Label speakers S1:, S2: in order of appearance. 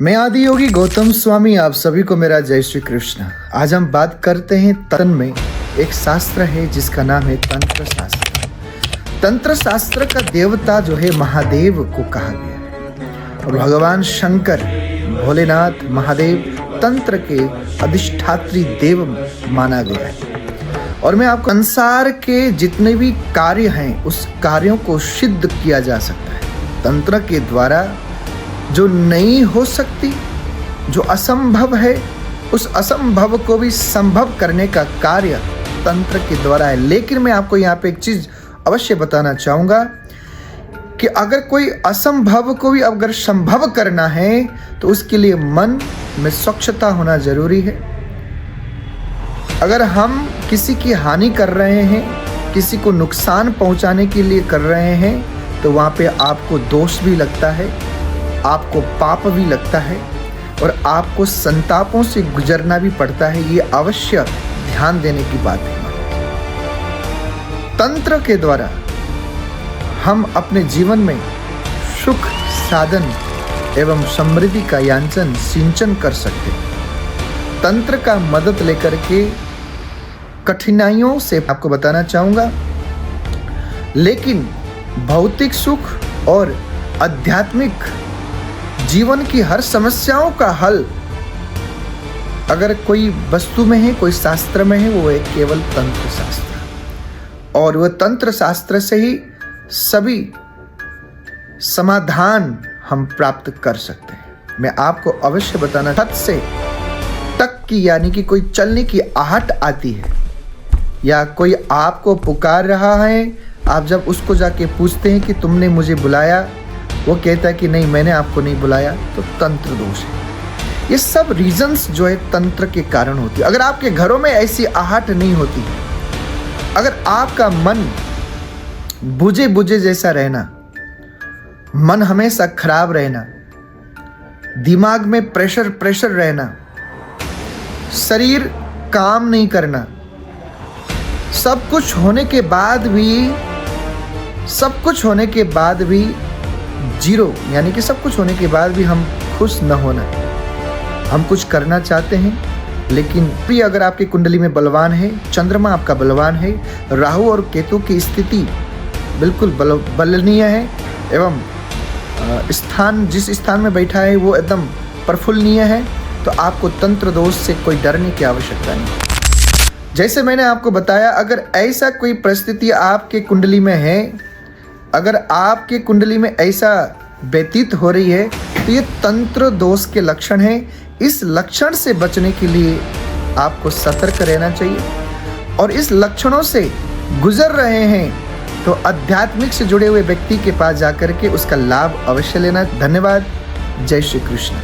S1: मैं आदि योगी गौतम स्वामी, आप सभी को मेरा जय श्री कृष्ण। आज हम बात करते हैं तन में एक शास्त्र है जिसका नाम है तंत्र शास्त्र। तंत्र शास्त्र का देवता जो है महादेव को कहा गया है और भगवान शंकर भोलेनाथ महादेव तंत्र के अधिष्ठात्री देव माना गया है। और मैं आपको संसार के जितने भी कार्य हैं उस कार्यों को सिद्ध किया जा सकता है तंत्र के द्वारा। जो नहीं हो सकती, जो असंभव है, उस असंभव को भी संभव करने का कार्य तंत्र के द्वारा है। लेकिन मैं आपको यहाँ पे एक चीज अवश्य बताना चाहूँगा कि अगर कोई असंभव को भी अगर संभव करना है तो उसके लिए मन में स्वच्छता होना जरूरी है। अगर हम किसी की हानि कर रहे हैं, किसी को नुकसान पहुंचाने के लिए कर रहे हैं, तो वहाँ पे आपको दोष भी लगता है, आपको पाप भी लगता है और आपको संतापों से गुजरना भी पड़ता है। ये अवश्य ध्यान देने की बात है। तंत्र के द्वारा हम अपने जीवन में सुख साधन एवं समृद्धि का याचन सिंचन कर सकते हैं। तंत्र का मदद लेकर के कठिनाइयों से आपको बताना चाहूँगा, लेकिन भौतिक सुख और आध्यात्मिक जीवन की हर समस्याओं का हल अगर कोई वस्तु में है, कोई शास्त्र में है, वो है केवल तंत्र शास्त्र। और वह तंत्र शास्त्र से ही सभी समाधान हम प्राप्त कर सकते हैं। मैं आपको अवश्य बताना, छत से तक की यानी कि कोई चलने की आहट आती है या कोई आपको पुकार रहा है, आप जब उसको जाके पूछते हैं कि तुमने मुझे बुलाया, वो कहता है कि नहीं, मैंने आपको नहीं बुलाया, तो तंत्र दोष है। ये सब रीजंस जो है तंत्र के कारण होती है। अगर आपके घरों में ऐसी आहट नहीं होती, अगर आपका मन बुझे बुझे जैसा रहना, मन हमेशा खराब रहना, दिमाग में प्रेशर रहना, शरीर काम नहीं करना, सब कुछ होने के बाद भी जीरो, यानी कि सब कुछ होने के बाद भी हम खुश न होना, हम कुछ करना चाहते हैं लेकिन भी अगर आपकी कुंडली में बलवान है, चंद्रमा आपका बलवान है, राहु और केतु की स्थिति बिल्कुल बलनीय है एवं जिस स्थान में बैठा है वो एकदम प्रफुल्लनीय है, तो आपको तंत्र दोष से कोई डरने की आवश्यकता नहीं। जैसे मैंने आपको बताया, अगर ऐसा कोई परिस्थिति आपके कुंडली में है, अगर आपके कुंडली में ऐसा व्यतीत हो रही है, तो ये तंत्र दोष के लक्षण हैं। इस लक्षण से बचने के लिए आपको सतर्क रहना चाहिए और इस लक्षणों से गुजर रहे हैं तो आध्यात्मिक से जुड़े हुए व्यक्ति के पास जाकर के उसका लाभ अवश्य लेना। धन्यवाद। जय श्री कृष्ण।